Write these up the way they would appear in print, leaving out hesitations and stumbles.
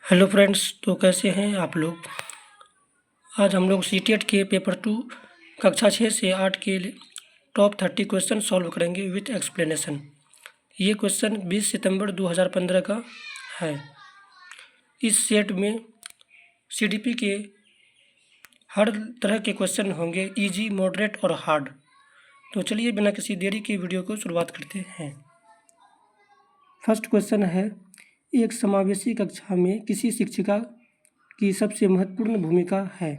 Hello friends, तो कैसे हैं आप लोग। आज हम लोग सीटेट के पेपर 2 कक्षा 6 से 8 के टॉप 30 क्वेश्चन सॉल्व करेंगे विथ एक्सप्लेनेशन। ये क्वेश्चन 20 सितंबर 2015 का है। इस सेट में सीडीपी के हर तरह के क्वेश्चन होंगे, इजी, मॉडरेट और हार्ड। तो चलिए बिना किसी देरी के वीडियो को शुरुआत करते हैं। फर्स्ट क्वेश्चन है, एक समावेशी कक्षा में किसी शिक्षिका की सबसे महत्वपूर्ण भूमिका है।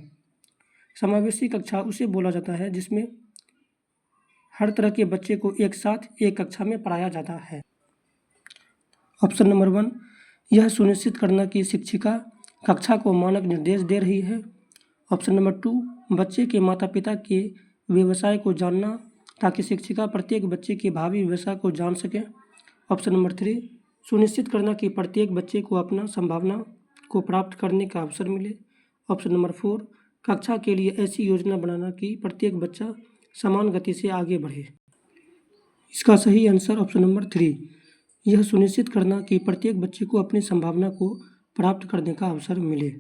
समावेशी कक्षा उसे बोला जाता है जिसमें हर तरह के बच्चे को एक साथ एक कक्षा में पढ़ाया जाता है। ऑप्शन नंबर 1, यह सुनिश्चित करना कि शिक्षिका कक्षा को मानक निर्देश दे रही है। ऑप्शन नंबर 2, बच्चे के माता पिता के व्यवसाय को जानना ताकि शिक्षिका प्रत्येक बच्चे के भावी व्यवसाय को जान सके। ऑप्शन नंबर 3, सुनिश्चित करना कि प्रत्येक बच्चे को अपना संभावना को प्राप्त करने का अवसर मिले। ऑप्शन नंबर 4, कक्षा के लिए ऐसी योजना बनाना कि प्रत्येक बच्चा समान गति से आगे बढ़े। इसका सही आंसर ऑप्शन नंबर 3, यह सुनिश्चित करना कि प्रत्येक बच्चे को अपनी संभावना को प्राप्त करने का अवसर मिले।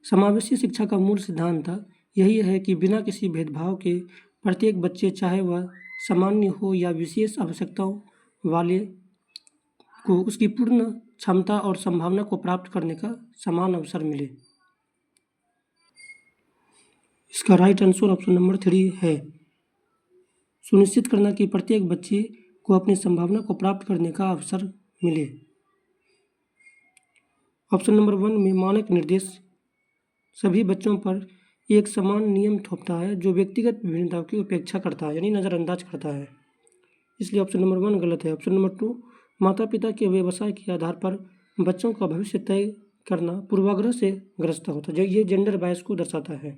समावेशी शिक्षा का मूल सिद्धांत यही है कि बिना किसी भेदभाव के प्रत्येक बच्चे, चाहे वह सामान्य हो या विशेष आवश्यकताओं वाले, को उसकी पूर्ण क्षमता और संभावना को प्राप्त करने का समान अवसर मिले। इसका राइट आंसर ऑप्शन नंबर 3 है, सुनिश्चित करना कि प्रत्येक बच्चे को अपनी संभावना को प्राप्त करने का अवसर मिले। ऑप्शन नंबर 1 में मानक निर्देश सभी बच्चों पर एक समान नियम थोपता है जो व्यक्तिगत विभिन्नताओं की उपेक्षा करता है, यानी नज़रअंदाज करता है, इसलिए ऑप्शन नंबर 1 गलत है। ऑप्शन नंबर 2, माता पिता के व्यवसाय के आधार पर बच्चों का भविष्य तय करना पूर्वाग्रह से ग्रस्त होता है, जो ये जेंडर बायस को दर्शाता है।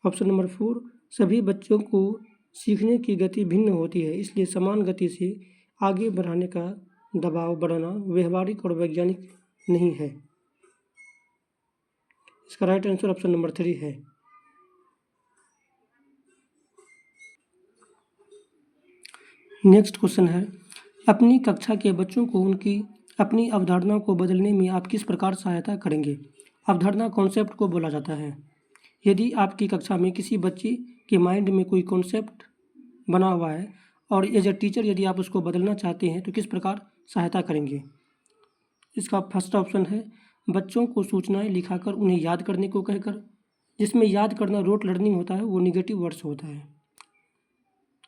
ऑप्शन नंबर 4, सभी बच्चों को सीखने की गति भिन्न होती है, इसलिए समान गति से आगे बढ़ाने का दबाव बढ़ाना व्यवहारिक और वैज्ञानिक नहीं है। इसका राइट आंसर ऑप्शन नंबर 3 है। नेक्स्ट क्वेश्चन है, अपनी कक्षा के बच्चों को उनकी अपनी अवधारणाओं को बदलने में आप किस प्रकार सहायता करेंगे। अवधारणा कॉन्सेप्ट को बोला जाता है। यदि आपकी कक्षा में किसी बच्चे के माइंड में कोई कॉन्सेप्ट बना हुआ है और एज ए टीचर यदि आप उसको बदलना चाहते हैं तो किस प्रकार सहायता करेंगे। इसका फर्स्ट ऑप्शन है, बच्चों को सूचनाएं लिखाकर उन्हें याद करने को कहकर। जिसमें याद करना रोट लर्निंग होता है, वो निगेटिव वर्ड्स होता है।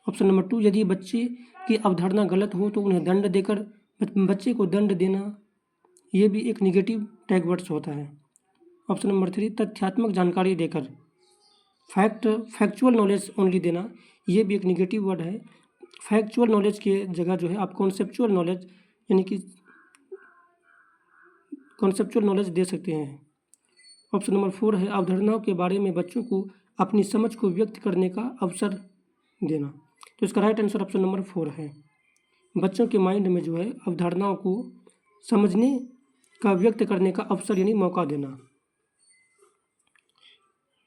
ऑप्शन नंबर 2, यदि बच्चे की अवधारणा गलत हो तो उन्हें दंड देकर बच्चे को दंड देना, ये भी एक निगेटिव टैग वर्ड्स होता है। ऑप्शन नंबर 3, तथ्यात्मक जानकारी देकर, फैक्चुअल नॉलेज ओनली देना, ये भी एक निगेटिव वर्ड है। फैक्चुअल नॉलेज के जगह जो है आप कॉन्सेप्चुअल नॉलेज, यानी कि कॉन्सेप्चुअल नॉलेज दे सकते हैं। ऑप्शन नंबर 4 है, अवधारणाओं के बारे में बच्चों को अपनी समझ को व्यक्त करने का अवसर देना। तो इसका राइट आंसर ऑप्शन नंबर 4 है, बच्चों के माइंड में जो है अवधारणाओं को समझने का, व्यक्त करने का अवसर यानी मौका देना।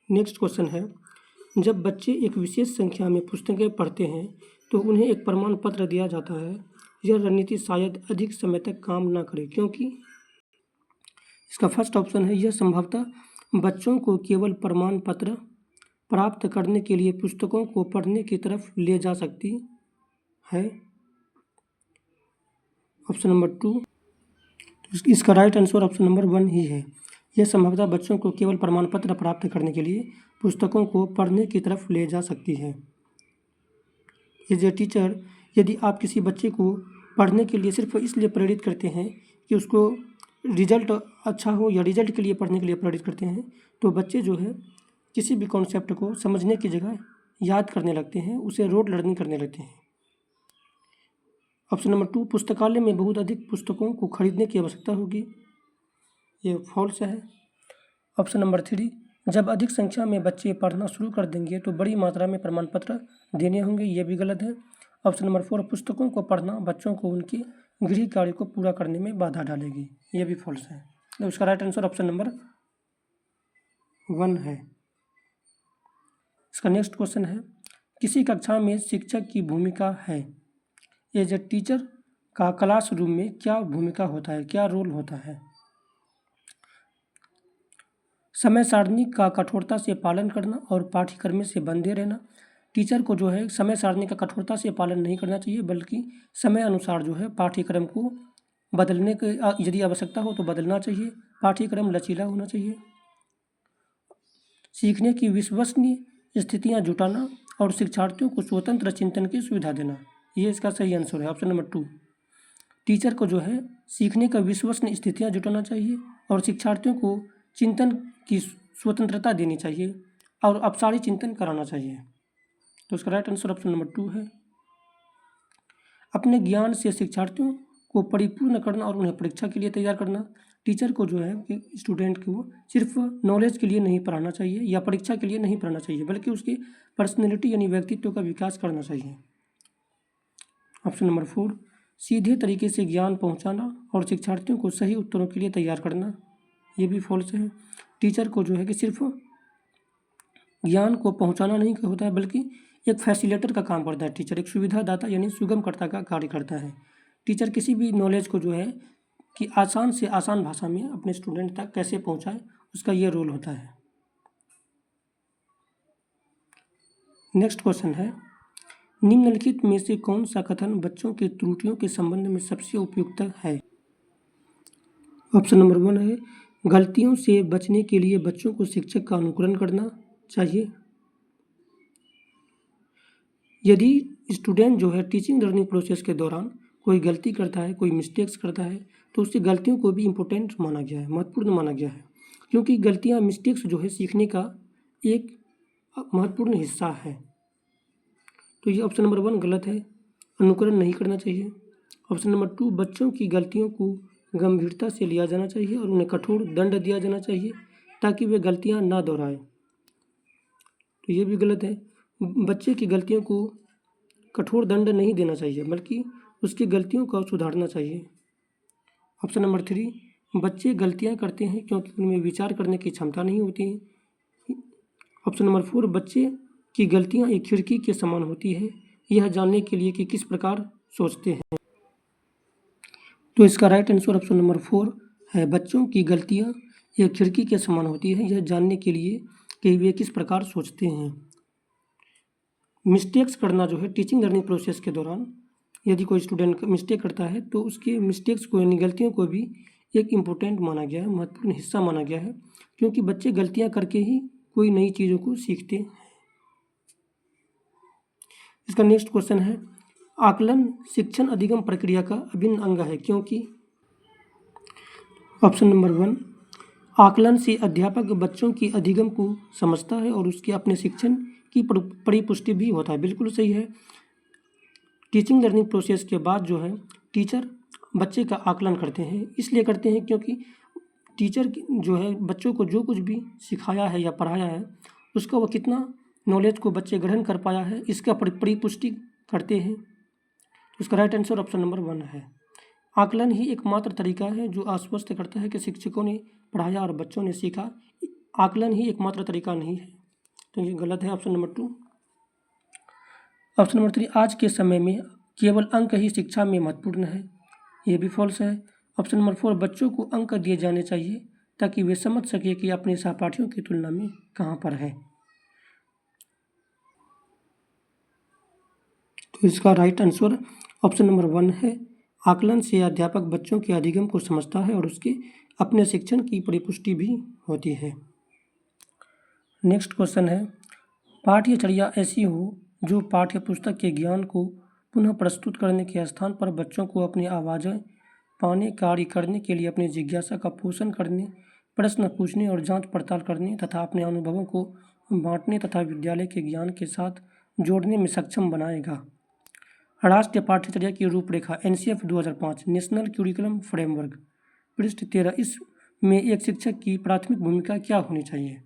नेक्स्ट क्वेश्चन है, जब बच्चे एक विशेष संख्या में पुस्तकें पढ़ते हैं तो उन्हें एक प्रमाण पत्र दिया जाता है। यह रणनीति शायद अधिक समय तक काम न करे, क्योंकि। इसका फर्स्ट ऑप्शन है, यह संभवतः बच्चों को केवल प्रमाण पत्र प्राप्त करने के लिए पुस्तकों को पढ़ने की तरफ ले जा सकती है। ऑप्शन नंबर 2, इसका राइट आंसर ऑप्शन नंबर 1 ही है, यह संभवतः बच्चों को केवल प्रमाण पत्र प्राप्त करने के लिए पुस्तकों को पढ़ने की तरफ ले जा सकती है। एज ए टीचर, यदि आप किसी बच्चे को पढ़ने के लिए सिर्फ इसलिए प्रेरित करते हैं कि उसको रिजल्ट अच्छा हो, या रिजल्ट के लिए पढ़ने के लिए प्रेरित करते हैं, तो बच्चे जो है किसी भी कॉन्सेप्ट को समझने की जगह याद करने लगते हैं, उसे रोट लर्निंग करने लगते हैं। ऑप्शन नंबर 2, पुस्तकालय में बहुत अधिक पुस्तकों को खरीदने की आवश्यकता होगी, ये फॉल्स है। ऑप्शन नंबर 3, जब अधिक संख्या में बच्चे पढ़ना शुरू कर देंगे तो बड़ी मात्रा में प्रमाण पत्र देने होंगे, ये भी गलत है। ऑप्शन नंबर 4, पुस्तकों को पढ़ना बच्चों को उनके गृह कार्य को पूरा करने में बाधा डालेगी, ये भी फॉल्स है। तो उसका राइट आंसर ऑप्शन नंबर 1 है। इसका नेक्स्ट क्वेश्चन है, किसी कक्षा में शिक्षक की भूमिका है। एज ए टीचर का क्लासरूम में क्या भूमिका होता है, क्या रोल होता है। समय सारणी का कठोरता से पालन करना और पाठ्यक्रम से बंधे रहना। टीचर को जो है समय सारणी का कठोरता से पालन नहीं करना चाहिए, बल्कि समय अनुसार जो है पाठ्यक्रम को बदलने के यदि आवश्यकता हो तो बदलना चाहिए। पाठ्यक्रम लचीला होना चाहिए। सीखने की विश्वसनीय स्थितियां जुटाना और शिक्षार्थियों को स्वतंत्र चिंतन की सुविधा देना, ये इसका सही आंसर है, ऑप्शन नंबर 2। टीचर को जो है सीखने का विश्वसनीय स्थितियां जुटाना चाहिए और शिक्षार्थियों को चिंतन की स्वतंत्रता देनी चाहिए और अपसारी चिंतन कराना चाहिए। तो इसका राइट आंसर ऑप्शन नंबर 2 है। अपने ज्ञान से शिक्षार्थियों को परिपूर्ण करना और उन्हें परीक्षा के लिए तैयार करना। टीचर को जो है कि स्टूडेंट को सिर्फ नॉलेज के लिए नहीं पढ़ाना चाहिए या परीक्षा के लिए नहीं पढ़ाना चाहिए, बल्कि उसकी पर्सनैलिटी यानी व्यक्तित्व का विकास करना चाहिए। ऑप्शन नंबर 4, सीधे तरीके से ज्ञान पहुंचाना और शिक्षार्थियों को सही उत्तरों के लिए तैयार करना, ये भी फॉल्स है। टीचर को जो है कि सिर्फ ज्ञान को पहुंचाना नहीं होता है, बल्कि एक फैसिलिटेटर का काम करता है। टीचर एक सुविधादाता यानी सुगमकर्ता का कार्य करता है। टीचर किसी भी नॉलेज को जो है कि आसान से आसान भाषा में अपने स्टूडेंट तक कैसे पहुंचाए, उसका ये रोल होता है। नेक्स्ट क्वेश्चन है, निम्नलिखित में से कौन सा कथन बच्चों की त्रुटियों के संबंध में सबसे उपयुक्त है? ऑप्शन नंबर 1 है, गलतियों से बचने के लिए बच्चों को शिक्षक का अनुकरण करना चाहिए। यदि स्टूडेंट जो है टीचिंग लर्निंग प्रोसेस के दौरान कोई गलती करता है, कोई मिस्टेक्स करता है, तो उसकी गलतियों को भी इम्पोर्टेंट माना गया है, महत्वपूर्ण माना गया है, क्योंकि गलतियाँ, मिस्टेक्स जो है सीखने का एक महत्वपूर्ण हिस्सा है। तो ये ऑप्शन नंबर 1 गलत है, अनुकरण नहीं करना चाहिए। ऑप्शन नंबर 2, बच्चों की गलतियों को गंभीरता से लिया जाना चाहिए और उन्हें कठोर दंड दिया जाना चाहिए ताकि वे गलतियाँ ना दोहराएं। तो ये भी गलत है, बच्चे की गलतियों को कठोर दंड नहीं देना चाहिए, बल्कि उसकी गलतियों को सुधारना चाहिए। ऑप्शन नंबर 3, बच्चे गलतियां करते हैं क्योंकि उनमें विचार करने की क्षमता नहीं होती है। ऑप्शन नंबर 4, बच्चे की गलतियां एक खिड़की के समान होती है, यह जानने के लिए कि किस प्रकार सोचते हैं। तो इसका राइट आंसर ऑप्शन नंबर 4 है, बच्चों की गलतियां एक खिड़की के समान होती है, यह जानने के लिए कि वे किस प्रकार सोचते हैं। मिस्टेक्स करना जो है टीचिंग लर्निंग प्रोसेस के दौरान यदि कोई स्टूडेंट मिस्टेक करता है तो उसके मिस्टेक्स को यानी गलतियों को भी एक इम्पोर्टेंट माना गया है, महत्वपूर्ण हिस्सा माना गया है, क्योंकि बच्चे गलतियां करके ही कोई नई चीज़ों को सीखते हैं। इसका नेक्स्ट क्वेश्चन है, आकलन शिक्षण अधिगम प्रक्रिया का अभिन्न अंग है क्योंकि। ऑप्शन नंबर 1, आकलन से अध्यापक बच्चों की अधिगम को समझता है और उसके अपने शिक्षण की परिपुष्टि भी होता है। बिल्कुल सही है। टीचिंग लर्निंग प्रोसेस के बाद जो है टीचर बच्चे का आकलन करते हैं, इसलिए करते हैं क्योंकि टीचर जो है बच्चों को जो कुछ भी सिखाया है या पढ़ाया है उसका वो कितना नॉलेज को बच्चे ग्रहण कर पाया है, इसका परिपुष्टि करते हैं। तो इसका राइट आंसर ऑप्शन नंबर 1 है। आकलन ही एकमात्र तरीका है जो आश्वस्त करता है कि शिक्षकों ने पढ़ाया और बच्चों ने सीखा। आकलन ही एकमात्र तरीका नहीं है, तो ये गलत है, ऑप्शन नंबर 2। ऑप्शन नंबर 3, आज के समय में केवल अंक ही शिक्षा में महत्वपूर्ण है, ये भी फॉल्स है। ऑप्शन नंबर 4, बच्चों को अंक दिए जाने चाहिए ताकि वे समझ सके कि अपने सहपाठियों की तुलना में कहाँ पर है। तो इसका राइट आंसर ऑप्शन नंबर 1 है। आकलन से अध्यापक बच्चों के अधिगम को समझता है और उसके अपने शिक्षण की परिपुष्टि भी होती है। नेक्स्ट क्वेश्चन है, पाठ्यचर्या ऐसी हो जो पाठ्य पुस्तक के ज्ञान को पुनः प्रस्तुत करने के स्थान पर बच्चों को अपनी आवाज़ें पाने, कार्य करने के लिए अपनी जिज्ञासा का पोषण करने, प्रश्न पूछने और जांच पड़ताल करने तथा अपने अनुभवों को बांटने तथा विद्यालय के ज्ञान के साथ जोड़ने में सक्षम बनाएगा। राष्ट्रीय पाठ्यचर्या की रूपरेखा NCF 2005 नेशनल करिकुलम फ्रेमवर्क पृष्ठ 13, इसमें एक शिक्षक की प्राथमिक भूमिका क्या होनी चाहिए?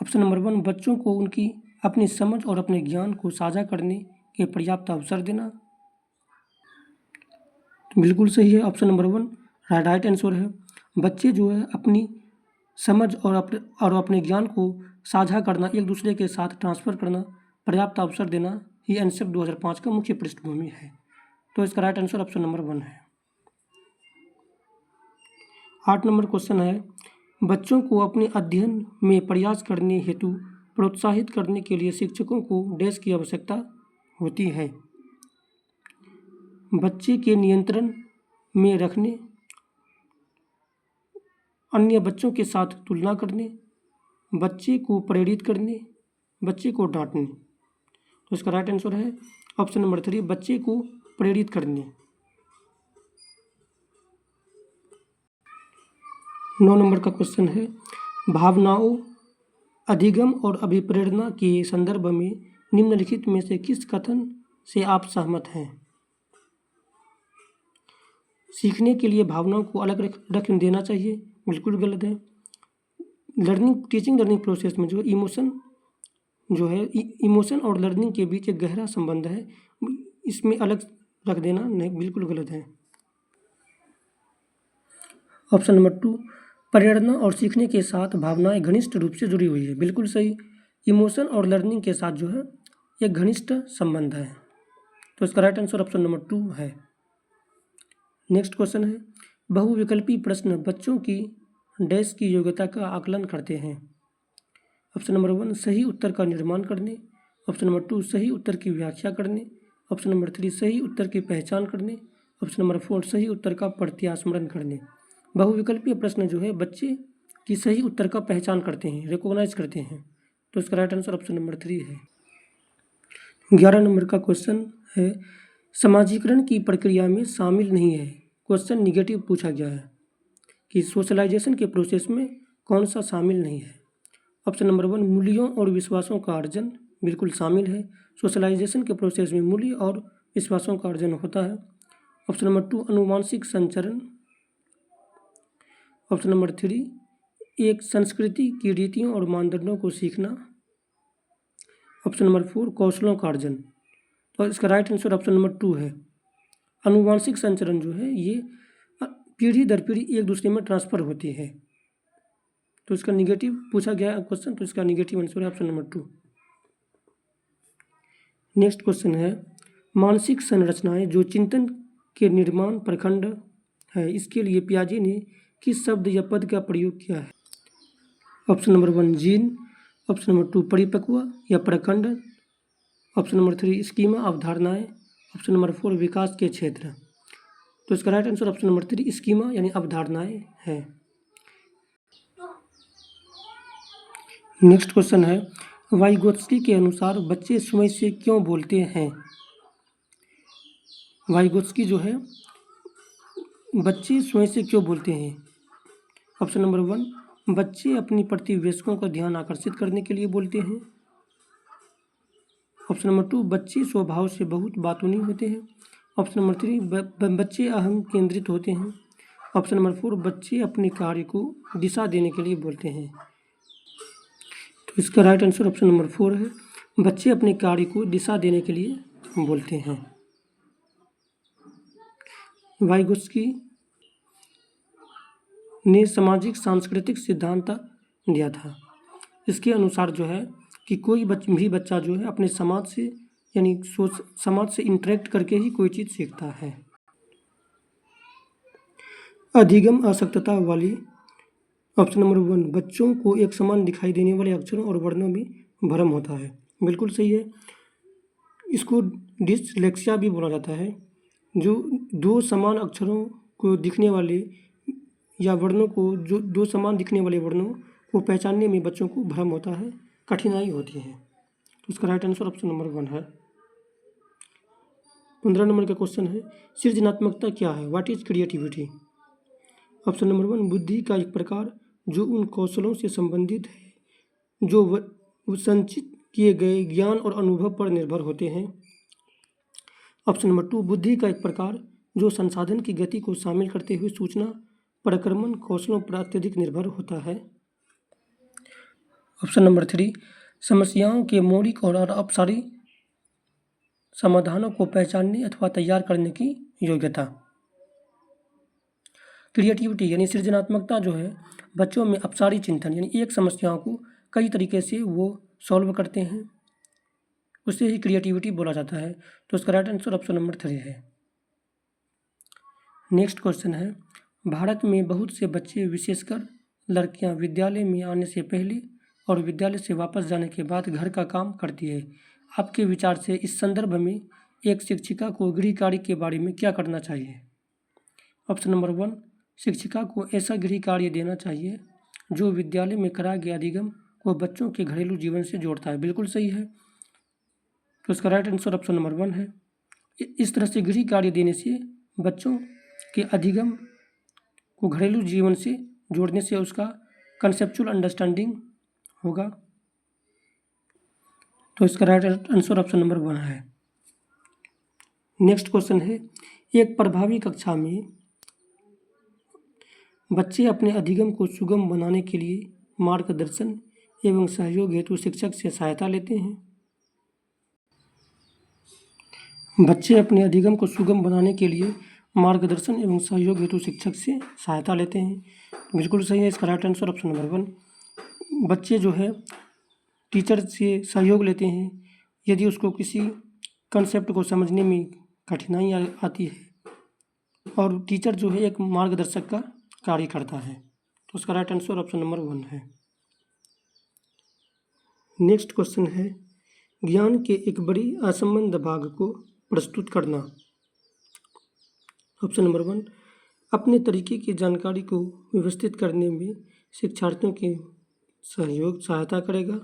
ऑप्शन नंबर 1, बच्चों को उनकी अपनी समझ और अपने ज्ञान को साझा करने के पर्याप्त अवसर देना। तो बिल्कुल सही है, ऑप्शन नंबर 1 राइट आंसर है। बच्चे जो है अपनी समझ और अपने ज्ञान को साझा करना, एक दूसरे के साथ ट्रांसफ़र करना, पर्याप्त अवसर देना, ये NCF 2005 का मुख्य पृष्ठभूमि है। तो इसका राइट आंसर ऑप्शन नंबर 1 है। 8 नंबर क्वेश्चन है, बच्चों को अपने अध्ययन में प्रयास करने हेतु प्रोत्साहित करने के लिए शिक्षकों को डैश की आवश्यकता होती है। बच्चे के नियंत्रण में रखने, अन्य बच्चों के साथ तुलना करने, बच्चे को प्रेरित करने, बच्चे को डांटने। तो इसका राइट आंसर है ऑप्शन नंबर 3, बच्चे को प्रेरित करने। 9 नंबर का क्वेश्चन है, भावनाओं, अधिगम और अभिप्रेरणा के संदर्भ में निम्नलिखित में से किस कथन से आप सहमत हैं? सीखने के लिए भावनाओं को अलग रख देना चाहिए, बिल्कुल गलत है। टीचिंग लर्निंग प्रोसेस में जो इमोशन और लर्निंग के बीच एक गहरा संबंध है, इसमें अलग रख देना नहीं, बिल्कुल गलत है। ऑप्शन नंबर 2, प्रेरणा और सीखने के साथ भावनाएं घनिष्ठ रूप से जुड़ी हुई है, बिल्कुल सही। इमोशन और लर्निंग के साथ जो है एक घनिष्ठ संबंध है, तो इसका राइट आंसर ऑप्शन नंबर 2 है। नेक्स्ट क्वेश्चन है, बहुविकल्पी प्रश्न बच्चों की डैश की योग्यता का आकलन करते हैं। ऑप्शन नंबर 1, सही उत्तर का निर्माण करने। ऑप्शन नंबर 2, सही उत्तर की व्याख्या करने। ऑप्शन नंबर 3, सही उत्तर की पहचान करने। ऑप्शन नंबर 4, सही उत्तर का प्रत्यास्मरण करने। बहुविकल्पीय प्रश्न जो है बच्चे की सही उत्तर का पहचान करते हैं, रिकॉग्नाइज करते हैं, तो इसका राइट आंसर ऑप्शन नंबर 3 है। 11 नंबर का क्वेश्चन है, समाजीकरण की प्रक्रिया में शामिल नहीं है। क्वेश्चन निगेटिव पूछा गया है कि सोशलाइजेशन के प्रोसेस में कौन सा शामिल नहीं है। ऑप्शन नंबर 1, मूल्यों और विश्वासों का अर्जन, बिल्कुल शामिल है। सोशलाइजेशन के प्रोसेस में मूल्य और विश्वासों का अर्जन होता है। ऑप्शन नंबर 2, अनुवांशिक संचरण। ऑप्शन नंबर 3, एक संस्कृति की रीतियों और मानदंडों को सीखना। ऑप्शन नंबर 4, कौशलों का अर्जन। तो इसका राइट आंसर ऑप्शन नंबर 2 है। अनुवांशिक संचरण जो है ये पीढ़ी दर पीढ़ी एक दूसरे में ट्रांसफर होती है, तो इसका निगेटिव पूछा गया क्वेश्चन, तो इसका निगेटिव आंसर है ऑप्शन नंबर 2। नेक्स्ट क्वेश्चन है, मानसिक संरचनाएं जो चिंतन के निर्माण प्रखंड है, इसके लिए पियाजे ने किस शब्द या पद का प्रयोग किया है। Option number 1, gene. Option number 2, परिपक्व या प्रखंड। ऑप्शन नंबर 3, स्कीमा अवधारणाएं। ऑप्शन नंबर 4, विकास के क्षेत्र। तो इसका right answer option number 3, schema यानी अवधारणाएं है। नेक्स्ट क्वेश्चन है, वाइगोत्स्की के अनुसार बच्चे स्वयं से क्यों बोलते हैं। वाइगोत्स्की जो है बच्चे स्वयं से क्यों बोलते हैं। ऑप्शन नंबर 1, बच्चे अपनी प्रतिवेशकों का ध्यान आकर्षित करने के लिए बोलते हैं। ऑप्शन नंबर 2, बच्चे स्वभाव से बहुत बातूनी होते हैं। ऑप्शन नंबर 3, बच्चे अहम केंद्रित होते हैं। ऑप्शन नंबर 4, बच्चे अपने कार्य को दिशा देने के लिए बोलते हैं। तो इसका राइट आंसर ऑप्शन नंबर 4 है, बच्चे अपने कार्य को दिशा देने के लिए बोलते हैं। वाइगोत्स्की ने सामाजिक सांस्कृतिक सिद्धांत दिया था। इसके अनुसार जो है कि कोई भी बच्चा जो है अपने समाज से यानी समाज से इंटरेक्ट करके ही कोई चीज़ सीखता है। अधिगम आसक्तता वाली। ऑप्शन नंबर 1, बच्चों को एक समान दिखाई देने वाले अक्षरों और वर्णों में भ्रम होता है, बिल्कुल सही है। इसको डिसलेक्सिया भी बोला जाता है, जो दो समान अक्षरों को दिखने वाले या वर्णों को, जो दो समान दिखने वाले वर्णों को पहचानने में बच्चों को भ्रम होता है, कठिनाई होती है, तो इसका राइट आंसर ऑप्शन नंबर 1 है। 15 नंबर का क्वेश्चन है, सृजनात्मकता क्या है, what is creativity. Option number 1, बुद्धि का एक प्रकार जो उन कौशलों से संबंधित है जो संचित किए गए ज्ञान और अनुभव पर निर्भर होते हैं। ऑप्शन नंबर 2, बुद्धि का एक प्रकार जो संसाधन की गति को शामिल करते हुए सूचना प्रक्रमण कौशलों पर अत्यधिक निर्भर होता है। ऑप्शन नंबर 3, समस्याओं के मौलिक और अपसारी समाधानों को पहचानने अथवा तैयार करने की योग्यता। क्रिएटिविटी यानी सृजनात्मकता जो है बच्चों में अपसारी चिंतन यानी एक समस्याओं को कई तरीके से वो सॉल्व करते हैं, उसे ही क्रिएटिविटी बोला जाता है, तो इसका राइट आंसर ऑप्शन नंबर 3 है। नेक्स्ट क्वेश्चन है, भारत में बहुत से बच्चे, विशेषकर लड़कियां, विद्यालय में आने से पहले और विद्यालय से वापस जाने के बाद घर का काम करती है। आपके विचार से इस संदर्भ में एक शिक्षिका को गृह कार्य के बारे में क्या करना चाहिए? ऑप्शन नंबर 1, शिक्षिका को ऐसा गृह कार्य देना चाहिए जो विद्यालय में कराया गया अधिगम को बच्चों के घरेलू जीवन से जोड़ता है। बिल्कुल सही है। तो इसका राइट आंसर ऑप्शन नंबर 1 है। इस तरह से गृह कार्य देने से बच्चों के अधिगम को घरेलू जीवन से जोड़ने से उसका कंसेप्चुअल अंडरस्टैंडिंग होगा। तो इसका राइट आंसर ऑप्शन नंबर 1 है। नेक्स्ट क्वेश्चन है, एक प्रभावी कक्षा में बच्चे अपने अधिगम को सुगम बनाने के लिए मार्गदर्शन एवं सहयोग हेतु शिक्षक से सहायता लेते हैं। बच्चे अपने अधिगम को सुगम बनाने के लिए मार्गदर्शन एवं सहयोग हेतु शिक्षक से सहायता लेते हैं। बिल्कुल सही है। इसका राइट आंसर ऑप्शन नंबर 1। बच्चे जो है टीचर से सहयोग लेते हैं यदि उसको किसी कंसेप्ट को समझने में कठिनाई आती है और टीचर जो है एक मार्गदर्शक का कार्य करता है। तो उसका राइट आंसर ऑप्शन नंबर 1 है। नेक्स्ट क्वेश्चन है, ज्ञान के एक बड़ी असंबद्ध भाग को प्रस्तुत करना। ऑप्शन नंबर 1, अपने तरीके की जानकारी को व्यवस्थित करने में शिक्षार्थियों की सहायता करेगा।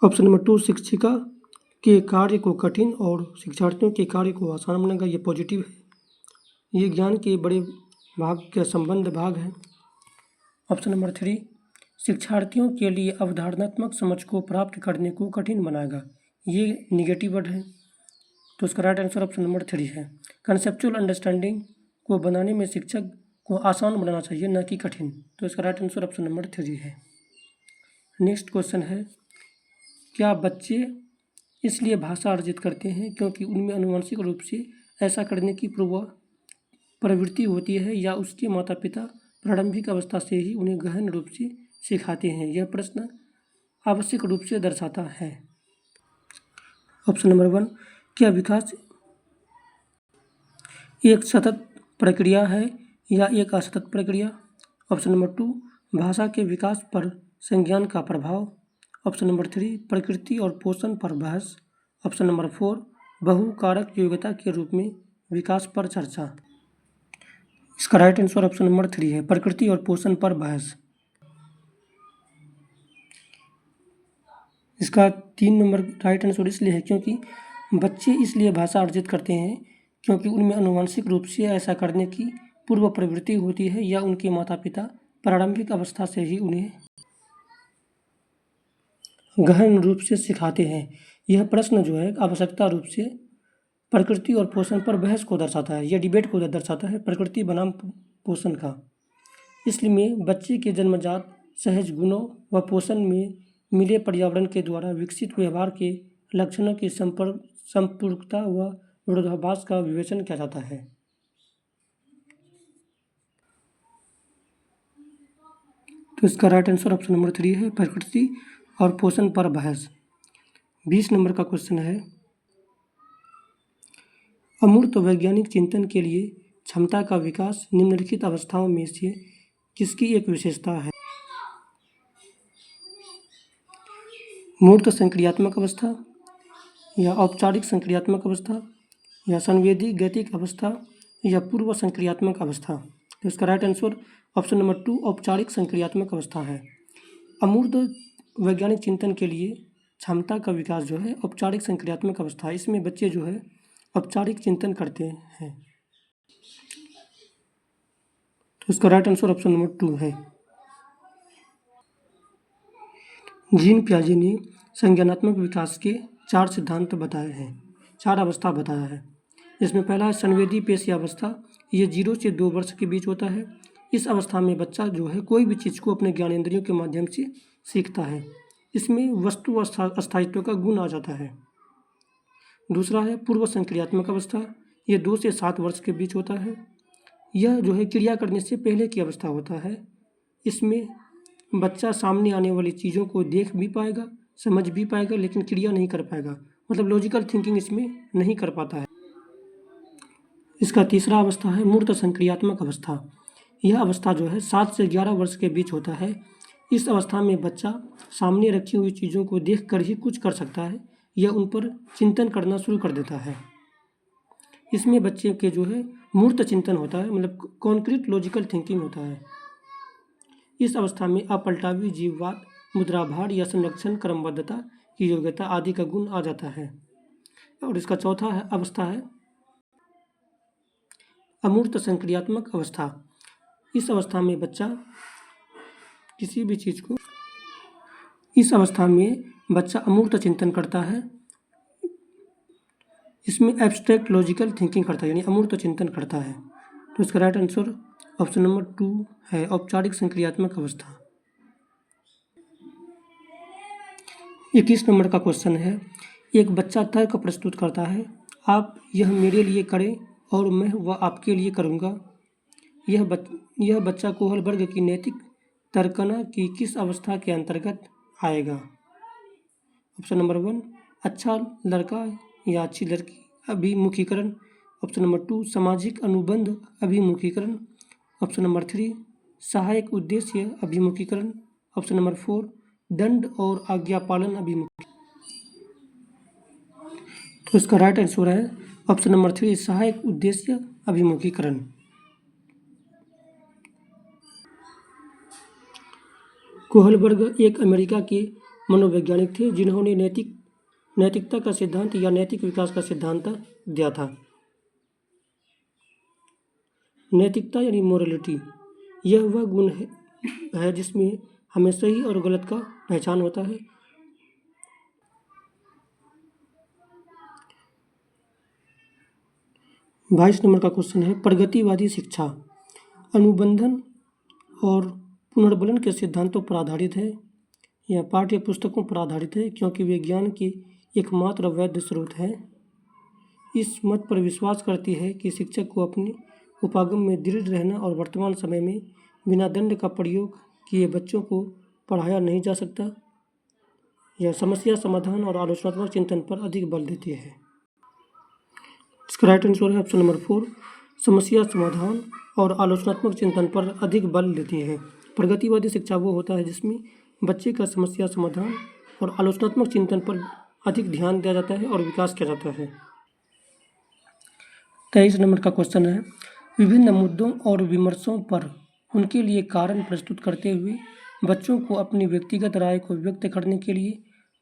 ऑप्शन नंबर 2, शिक्षिका के कार्य को कठिन और शिक्षार्थियों के कार्य को आसान बनाएगा। ये पॉजिटिव है। ये ज्ञान के बड़े भाग के संबंध भाग है। ऑप्शन नंबर 3, शिक्षार्थियों के लिए अवधारणात्मक समझ को प्राप्त करने को कठिन बनाएगा। ये निगेटिव वर्ड है। तो उसका राइट आंसर ऑप्शन नंबर 3 है। कंसेप्चुअल अंडरस्टैंडिंग को बनाने में शिक्षक को आसान बनाना चाहिए, न कि कठिन। तो इसका राइट आंसर ऑप्शन नंबर 3 है। नेक्स्ट क्वेश्चन है, क्या बच्चे इसलिए भाषा अर्जित करते हैं क्योंकि उनमें आनुवंशिक रूप से ऐसा करने की प्रवृत्ति होती है या उसके माता पिता प्रारंभिक अवस्था से ही उन्हें गहन रूप से सिखाते हैं? यह प्रश्न आवश्यक रूप से दर्शाता है। ऑप्शन नंबर 1, क्या विकास एक सतत प्रक्रिया है या एक असतत प्रक्रिया? ऑप्शन नंबर 2, भाषा के विकास पर संज्ञान का प्रभाव। ऑप्शन नंबर 3, प्रकृति और पोषण पर बहस। ऑप्शन नंबर 4, बहुकारक योग्यता के रूप में विकास पर चर्चा। इसका राइट आंसर ऑप्शन नंबर 3 है, प्रकृति और पोषण पर बहस। इसका 3 नंबर राइट आंसर इसलिए है क्योंकि बच्चे इसलिए भाषा अर्जित करते हैं क्योंकि उनमें आनुवंशिक रूप से ऐसा करने की पूर्व प्रवृत्ति होती है या उनके माता पिता प्रारंभिक अवस्था से ही उन्हें गहन रूप से सिखाते हैं। यह प्रश्न जो है आवश्यकता रूप से प्रकृति और पोषण पर बहस को दर्शाता है। यह डिबेट को दर्शाता है, प्रकृति बनाम पोषण का। इसलिए बच्चे के जन्मजात सहज गुणों व पोषण में मिले पर्यावरण के द्वारा विकसित व्यवहार के लक्षणों की संपूरकता व विरोधाभास का विवेचन किया जाता है। तो इसका राइट आंसर ऑप्शन नंबर 3 है, प्रकृति और पोषण पर बहस। 20 नंबर का क्वेश्चन है, अमूर्त वैज्ञानिक चिंतन के लिए क्षमता का विकास निम्नलिखित अवस्थाओं में से किसकी एक विशेषता है? मूर्त संक्रियात्मक अवस्था या औपचारिक संक्रियात्मक अवस्था या संवेदी गैतिक अवस्था या पूर्व संक्रियात्मक अवस्था? तो इसका राइट आंसर ऑप्शन नंबर 2, औपचारिक संक्रियात्मक अवस्था है। अमूर्त वैज्ञानिक चिंतन के लिए क्षमता का विकास जो है औपचारिक संक्रियात्मक अवस्था है। इसमें बच्चे जो है औपचारिक चिंतन करते हैं। तो इसका राइट आंसर ऑप्शन नंबर 2 है। जीन पियाजे ने संज्ञानात्मक विकास के 4 सिद्धांत बताए हैं, 4 अवस्था बताया है। इसमें पहला है संवेदी पेशी अवस्था। ये 0 से 2 वर्ष के बीच होता है। इस अवस्था में बच्चा जो है कोई भी चीज़ को अपने ज्ञानेंद्रियों के माध्यम से सीखता है। इसमें वस्तु अस्थायित्व का गुण आ जाता है। दूसरा है पूर्व संक्रियात्मक अवस्था। ये 2 से 7 वर्ष के बीच होता है। यह जो है क्रिया करने से पहले की अवस्था होता है। इसमें बच्चा सामने आने वाली चीज़ों को देख भी पाएगा, समझ भी पाएगा, लेकिन क्रिया नहीं कर पाएगा, मतलब लॉजिकल थिंकिंग इसमें नहीं कर पाता है। इसका तीसरा अवस्था है मूर्त संक्रियात्मक अवस्था। यह अवस्था जो है 7 से 11 वर्ष के बीच होता है। इस अवस्था में बच्चा सामने रखी हुई चीज़ों को देख कर ही कुछ कर सकता है या उन पर चिंतन करना शुरू कर देता है। इसमें बच्चे के जो है मूर्त चिंतन होता है, मतलब कॉन्क्रीट लॉजिकल थिंकिंग होता है। इस अवस्था में अपलटावी जीववाद, मुद्राभार या संरक्षण क्रमबद्धता की योग्यता आदि का गुण आ जाता है। और इसका चौथा अवस्था है अमूर्त संक्रियात्मक अवस्था। इस अवस्था में बच्चा किसी भी चीज़ को इस अवस्था में बच्चा अमूर्त चिंतन करता है। इसमें एब्स्ट्रैक्ट लॉजिकल थिंकिंग करता है, यानी अमूर्त चिंतन करता है। तो इसका राइट आंसर ऑप्शन नंबर 2 है, औपचारिक संक्रियात्मक अवस्था। 21 नंबर का क्वेश्चन है, एक बच्चा तर्क प्रस्तुत करता है, आप यह मेरे लिए करें और मैं वह आपके लिए करूँगा। यह बच्चा कोहल वर्ग की नैतिक तर्कना की किस अवस्था के अंतर्गत आएगा? ऑप्शन नंबर 1 अच्छा लड़का या अच्छी लड़की अभिमुखीकरण। ऑप्शन नंबर 2 सामाजिक अनुबंध अभिमुखीकरण। ऑप्शन नंबर 3 सहायक उद्देश्य अभिमुखीकरण। ऑप्शन नंबर 4 दंड और आज्ञा पालन अभिमुखीकरण। तो इसका राइट आंसर है ऑप्शन नंबर 3 सहायक उद्देश्य अभिमुखीकरण। कोहलबर्ग एक अमेरिका के मनोवैज्ञानिक थे जिन्होंने नैतिकता का सिद्धांत या नैतिक विकास का सिद्धांत दिया था। नैतिकता यानी मोरलिटी, यह वह गुण है जिसमें हमें सही और गलत का पहचान होता है। बाईस नंबर का क्वेश्चन है, प्रगतिवादी शिक्षा अनुबंधन और पुनर्बलन के सिद्धांतों पर आधारित है या पाठ्य पुस्तकों पर आधारित है, क्योंकि विज्ञान की एकमात्र वैध स्रोत है। इस मत पर विश्वास करती है कि शिक्षक को अपने उपागम में दृढ़ रहना और वर्तमान समय में बिना दंड का प्रयोग किए बच्चों को पढ़ाया नहीं जा सकता। यह समस्या समाधान और आलोचनात्मक चिंतन पर अधिक बल देती है। इसका राइट आंसर है ऑप्शन नंबर 4 समस्या समाधान और आलोचनात्मक चिंतन पर अधिक बल देती है। प्रगतिवादी शिक्षा वो होता है जिसमें बच्चे का समस्या समाधान और आलोचनात्मक चिंतन पर अधिक ध्यान दिया जाता है और विकास किया जाता है। 23 नंबर का क्वेश्चन है, विभिन्न मुद्दों और विमर्शों पर उनके लिए कारण प्रस्तुत करते हुए बच्चों को अपनी व्यक्तिगत राय को व्यक्त करने के लिए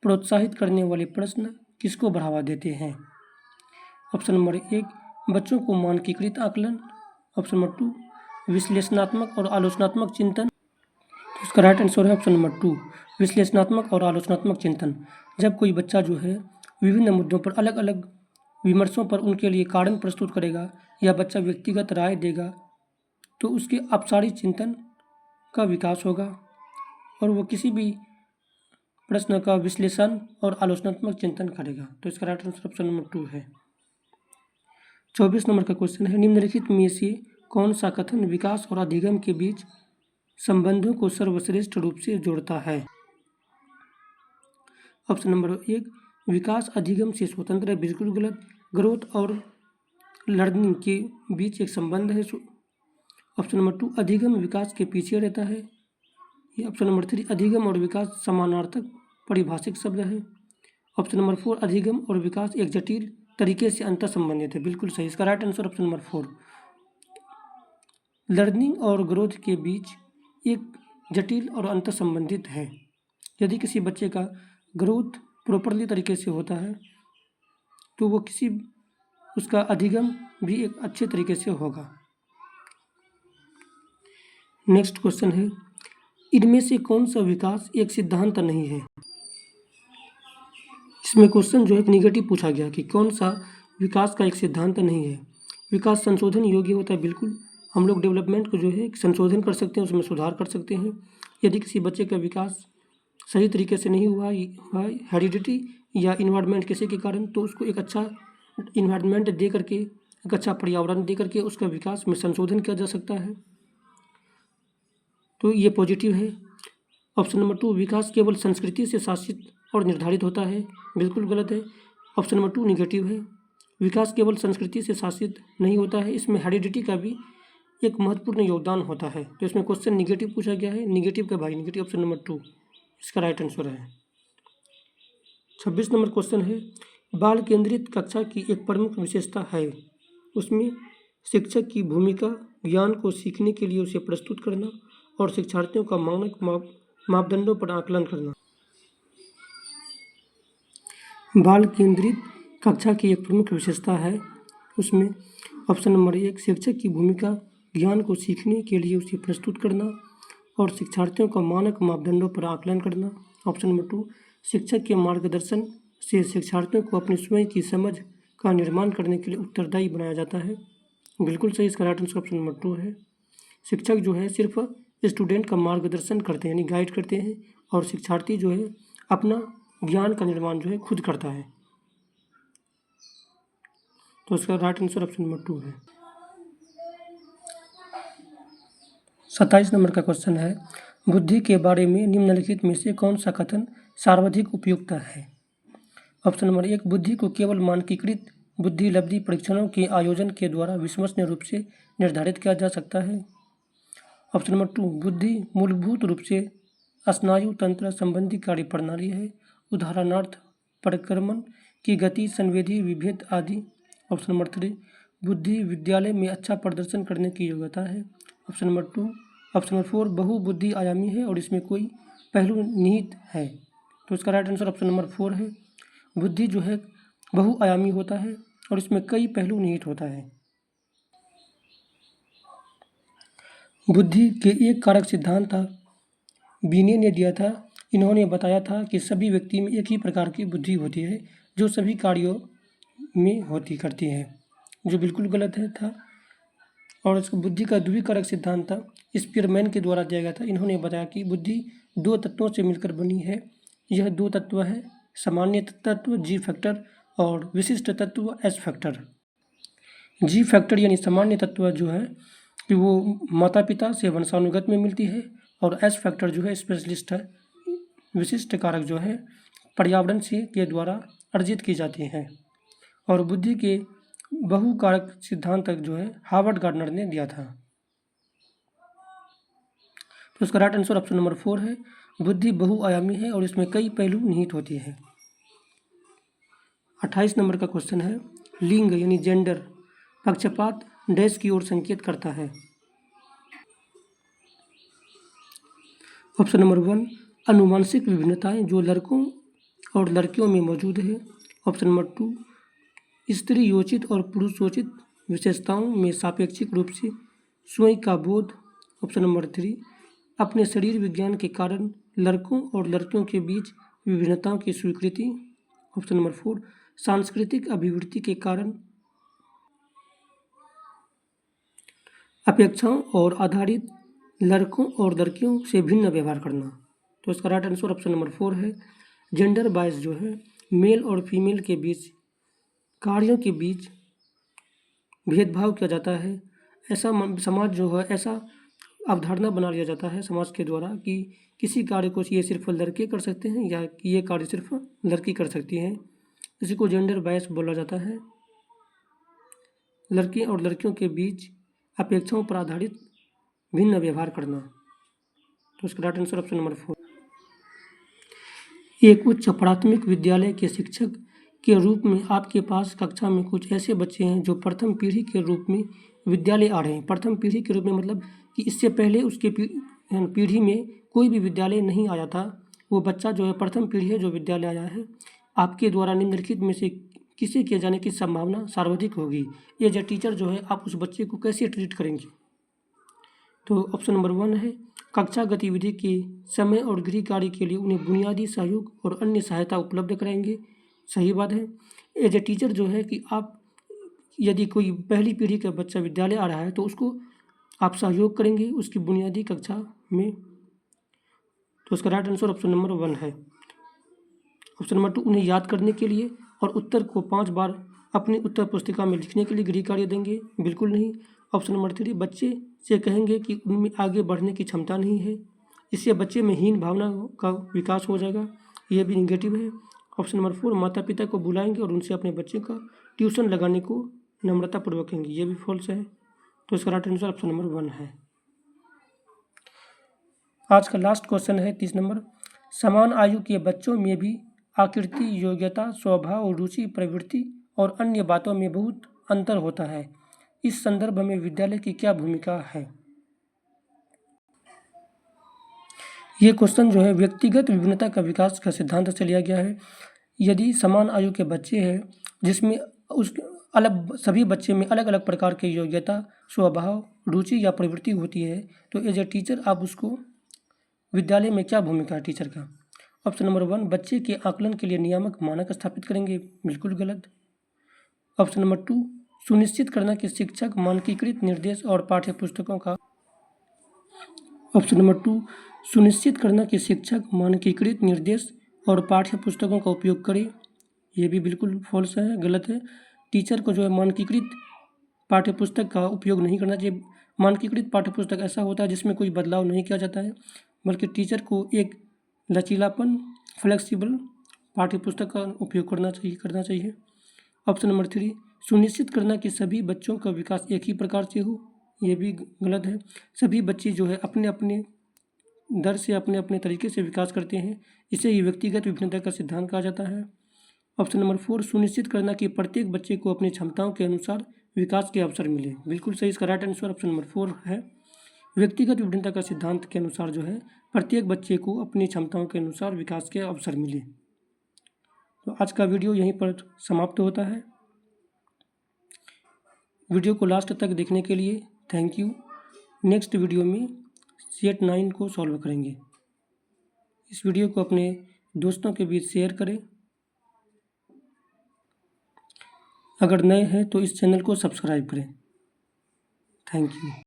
प्रोत्साहित करने वाले प्रश्न किसको बढ़ावा देते हैं? ऑप्शन नंबर 1 बच्चों को मानकीकृत आकलन। ऑप्शन नंबर 2 विश्लेषणात्मक और आलोचनात्मक चिंतन। तो इसका राइट आंसर है ऑप्शन नंबर 2 विश्लेषणात्मक और आलोचनात्मक चिंतन। जब कोई बच्चा जो है विभिन्न मुद्दों पर अलग अलग विमर्शों पर उनके लिए कारण प्रस्तुत करेगा या बच्चा व्यक्तिगत राय देगा तो उसके अपसारी चिंतन का विकास होगा और वो किसी भी प्रश्न का विश्लेषण और आलोचनात्मक चिंतन करेगा। तो इसका राइट आंसर ऑप्शन नंबर 2 है। 24 नंबर का क्वेश्चन है, निम्नलिखित में से कौन सा कथन विकास और अधिगम के बीच संबंधों को सर्वश्रेष्ठ रूप से जोड़ता है? ऑप्शन नंबर 1 विकास अधिगम से स्वतंत्र है, बिल्कुल गलत। ग्रोथ और लर्निंग के बीच एक संबंध है। ऑप्शन नंबर 2 अधिगम विकास के पीछे रहता है। ये ऑप्शन नंबर 3 अधिगम और विकास समानार्थक परिभाषिक शब्द है। ऑप्शन नंबर 4 अधिगम और विकास एक जटिल तरीके से अंतर संबंधित है, बिल्कुल सही। इसका right answer option number 4 learning और ग्रोथ के बीच एक जटिल और अंतर संबंधित है। यदि किसी बच्चे का ग्रोथ प्रॉपरली तरीके से होता है तो वो उसका अधिगम भी एक अच्छे तरीके से होगा। नेक्स्ट क्वेश्चन है, इनमें से कौन सा विकास एक सिद्धांत नहीं है? इसमें क्वेश्चन जो है निगेटिव पूछा गया कि कौन सा विकास का एक सिद्धांत नहीं है। विकास संशोधन योग्य होता है, बिल्कुल। हम लोग डेवलपमेंट को जो है संशोधन कर सकते हैं, उसमें सुधार कर सकते हैं। यदि किसी बच्चे का विकास सही तरीके से नहीं हुआ हेरिडिटी या इन्वायरमेंट किसी के कारण, तो उसको एक अच्छा इन्वायरमेंट दे करके, एक अच्छा पर्यावरण दे करके उसका विकास में संशोधन किया जा सकता है, तो ये पॉजिटिव है। ऑप्शन नंबर 2 विकास केवल संस्कृति से शासित और निर्धारित होता है, बिल्कुल गलत है। ऑप्शन नंबर 2 निगेटिव है। विकास केवल संस्कृति से शासित नहीं होता है, इसमें हेरिडिटी का भी एक महत्वपूर्ण योगदान होता है। तो इसमें क्वेश्चन निगेटिव पूछा गया है, निगेटिव का भाई निगेटिव, ऑप्शन नंबर 2 इसका राइट आंसर है। 26 नंबर क्वेश्चन है, बाल केंद्रित कक्षा की एक प्रमुख विशेषता है, उसमें शिक्षक की भूमिका ज्ञान को सीखने के लिए उसे प्रस्तुत करना और शिक्षार्थियों का मानक मापदंडों पर आकलन करना। बाल केंद्रित कक्षा की एक प्रमुख विशेषता है, उसमें ऑप्शन नंबर 1 शिक्षक की भूमिका ज्ञान को सीखने के लिए उसे प्रस्तुत करना और शिक्षार्थियों का मानक मापदंडों पर आकलन करना। ऑप्शन नंबर 2 शिक्षक के मार्गदर्शन से शिक्षार्थियों को अपनी स्वयं की समझ का निर्माण करने के लिए उत्तरदायी बनाया जाता है। बिल्कुल सही, इसका राइट आंसर ऑप्शन नंबर 2 है। शिक्षक जो है सिर्फ स्टूडेंट का मार्गदर्शन करते हैं, यानी गाइड करते हैं, और शिक्षार्थी जो है अपना ज्ञान का निर्माण जो है खुद करता है। तो इसका राइट आंसर ऑप्शन नंबर 2 है। 27 नंबर का क्वेश्चन है, बुद्धि के बारे में निम्नलिखित में से कौन सा कथन सर्वाधिक उपयुक्त है। ऑप्शन नंबर 1 बुद्धि को केवल मानकीकृत बुद्धि लब्धि परीक्षणों के आयोजन के द्वारा विश्वसनीय रूप से निर्धारित किया जा सकता है। ऑप्शन नंबर 2 बुद्धि मूलभूत रूप से स्नायु तंत्र संबंधी कार्य प्रणाली है, उदाहरणार्थ परिक्रमण की गति, संवेदी विभेद आदि। ऑप्शन नंबर 3 बुद्धि विद्यालय में अच्छा प्रदर्शन करने की योग्यता है। ऑप्शन नंबर 4 बहुबुद्धि आयामी है और इसमें कोई पहलू निहित है। तो इसका राइट आंसर ऑप्शन नंबर 4 है। बुद्धि जो है बहुआयामी होता है और इसमें कई पहलू निहित होता है। बुद्धि के एक कारक सिद्धांत था बीने ने दिया था। इन्होंने बताया था कि सभी व्यक्ति में एक ही प्रकार की बुद्धि होती है जो सभी कार्यों में होती करती है, जो बिल्कुल गलत है था। और इसको बुद्धि का द्विकारक सिद्धांत था स्पीयरमैन के द्वारा दिया गया था। इन्होंने बताया कि बुद्धि 2 तत्वों से मिलकर बनी है। यह 2 तत्व है सामान्य तत्व जी फैक्टर और विशिष्ट तत्व एस फैक्टर। जी फैक्टर यानी सामान्य तत्व जो है कि वो माता पिता से वंशानुगत में मिलती है, और एस फैक्टर जो है स्पेशलिस्ट है, विशिष्ट कारक जो है पर्यावरण से के द्वारा अर्जित की जाती हैं। और बुद्धि के बहुकारक सिद्धांत तक जो है हार्वर्ड गार्डनर ने दिया था। तो इसका राइट आंसर ऑप्शन नंबर 4 है। बुद्धि बहुआयामी है और इसमें कई पहलू निहित होती है। 28 नंबर का क्वेश्चन है, लिंग यानी जेंडर पक्षपात डैश की ओर संकेत करता है। ऑप्शन नंबर 1 अनुवांशिक विभिन्नताएं जो लड़कों और लड़कियों में मौजूद है। ऑप्शन नंबर 2 स्त्री योचित और पुरुषोचित विशेषताओं में सापेक्षिक रूप से स्वयं का बोध। ऑप्शन नंबर 3 अपने शरीर विज्ञान के कारण लड़कों और लड़कियों के बीच विभिन्नताओं की स्वीकृति। ऑप्शन नंबर 4 सांस्कृतिक अभिवृत्ति के कारण अपेक्षाओं और आधारित लड़कों और लड़कियों से भिन्न व्यवहार करना। तो इसका राइट आंसर ऑप्शन नंबर 4 है। जेंडर बायस जो है मेल और फीमेल के बीच कार्यों के बीच भेदभाव किया जाता है। ऐसा समाज जो है ऐसा अवधारणा बना लिया जाता है समाज के द्वारा कि किसी कार्य को ये सिर्फ लड़के कर सकते हैं या ये कार्य सिर्फ लड़की कर सकती हैं। इसी को जेंडर बायस बोला जाता है। लड़के और लड़कियों के बीच अपेक्षाओं पर आधारित भिन्न व्यवहार करना। तो इसका राइट आंसर ऑप्शन नंबर 4। एक उच्च प्राथमिक विद्यालय के शिक्षक के रूप में आपके पास कक्षा में कुछ ऐसे बच्चे हैं जो प्रथम पीढ़ी के रूप में विद्यालय आ रहे हैं। प्रथम पीढ़ी के रूप में मतलब कि इससे पहले उसके पीढ़ी में कोई भी विद्यालय नहीं आया था। वो बच्चा जो है प्रथम पीढ़ी है जो विद्यालय आया है। आपके द्वारा निम्नलिखित में से किसे किए जाने की संभावना सर्वाधिक होगी। एज ए टीचर जो है आप उस बच्चे को कैसे ट्रीट करेंगे। तो ऑप्शन नंबर 1 है कक्षा गतिविधि के समय और गृह कार्य के लिए उन्हें बुनियादी सहयोग और अन्य सहायता उपलब्ध कराएंगे। सही बात है। एज ए टीचर जो है कि आप यदि कोई पहली पीढ़ी का बच्चा विद्यालय आ रहा है तो उसको आप सहयोग करेंगे उसकी बुनियादी कक्षा में। तो उसका राइट आंसर ऑप्शन नंबर 1 है। ऑप्शन नंबर 2 उन्हें याद करने के लिए और उत्तर को 5 बार अपनी उत्तर पुस्तिका में लिखने के लिए गृह कार्य देंगे। बिल्कुल नहीं। ऑप्शन नंबर 3 बच्चे से कहेंगे कि उनमें आगे बढ़ने की क्षमता नहीं है, इससे बच्चे में हीन भावना का विकास हो जाएगा। यह भी निगेटिव है। ऑप्शन नंबर 4, माता पिता को बुलाएंगे और उनसे अपने बच्चे का ट्यूशन लगाने को नम्रतापूर्वक कहेंगे। ये भी फॉल्स है, तो इसका राइट आंसर ऑप्शन नंबर 1 है। आज का लास्ट क्वेश्चन है 30 नंबर। समान आयु के बच्चों में भी आकृति, योग्यता, स्वभाव, रुचि, प्रवृत्ति और अन्य बातों में बहुत अंतर होता है। इस संदर्भ में विद्यालय की क्या भूमिका है? ये क्वेश्चन जो है व्यक्तिगत विभिन्नता का विकास का सिद्धांत से लिया गया है। यदि समान आयु के बच्चे हैं जिसमें उस अलग सभी बच्चे में अलग अलग प्रकार की योग्यता, स्वभाव, रुचि या प्रवृत्ति होती है, तो एज ए टीचर आप उसको विद्यालय में क्या भूमिका है टीचर का? ऑप्शन नंबर 1, बच्चे के आकलन के लिए नियामक मानक स्थापित करेंगे। बिल्कुल गलत। ऑप्शन नंबर 2, सुनिश्चित करना कि शिक्षक मानकीकृत निर्देश और पाठ्य पुस्तकों का ऑप्शन नंबर 2, सुनिश्चित करना कि शिक्षक मानकीकृत निर्देश और पाठ्य पुस्तकों का उपयोग करे। ये भी बिल्कुल फॉल्स है, गलत है। टीचर को जो है मानकीकृत पाठ्य पुस्तक का उपयोग नहीं करना चाहिए। मानकीकृत पाठ्य पुस्तक ऐसा होता है जिसमें कोई बदलाव नहीं किया जाता है, बल्कि टीचर को एक लचीलापन, फ्लेक्सिबल पाठ्य पुस्तक का उपयोग करना चाहिए। ऑप्शन नंबर 3, सुनिश्चित करना कि सभी बच्चों का विकास एक ही प्रकार से हो। ये भी गलत है। सभी बच्चे जो है अपने अपने दर से अपने अपने तरीके से विकास करते हैं, इसे ही व्यक्तिगत विभिन्नता का सिद्धांत कहा जाता है। ऑप्शन नंबर 4, सुनिश्चित करना कि प्रत्येक बच्चे को अपनी क्षमताओं के अनुसार विकास के अवसर मिले। बिल्कुल सही, इसका राइट आंसर ऑप्शन नंबर 4 है। व्यक्तिगत विभिन्नता का सिद्धांत के अनुसार जो है प्रत्येक बच्चे को अपनी क्षमताओं के अनुसार विकास के अवसर मिले। तो आज का वीडियो यहीं पर समाप्त होता है। वीडियो को लास्ट तक देखने के लिए थैंक यू। नेक्स्ट वीडियो में सेट 9 को सॉल्व करेंगे। इस वीडियो को अपने दोस्तों के बीच शेयर करें। अगर नए हैं तो इस चैनल को सब्सक्राइब करें। Thank you.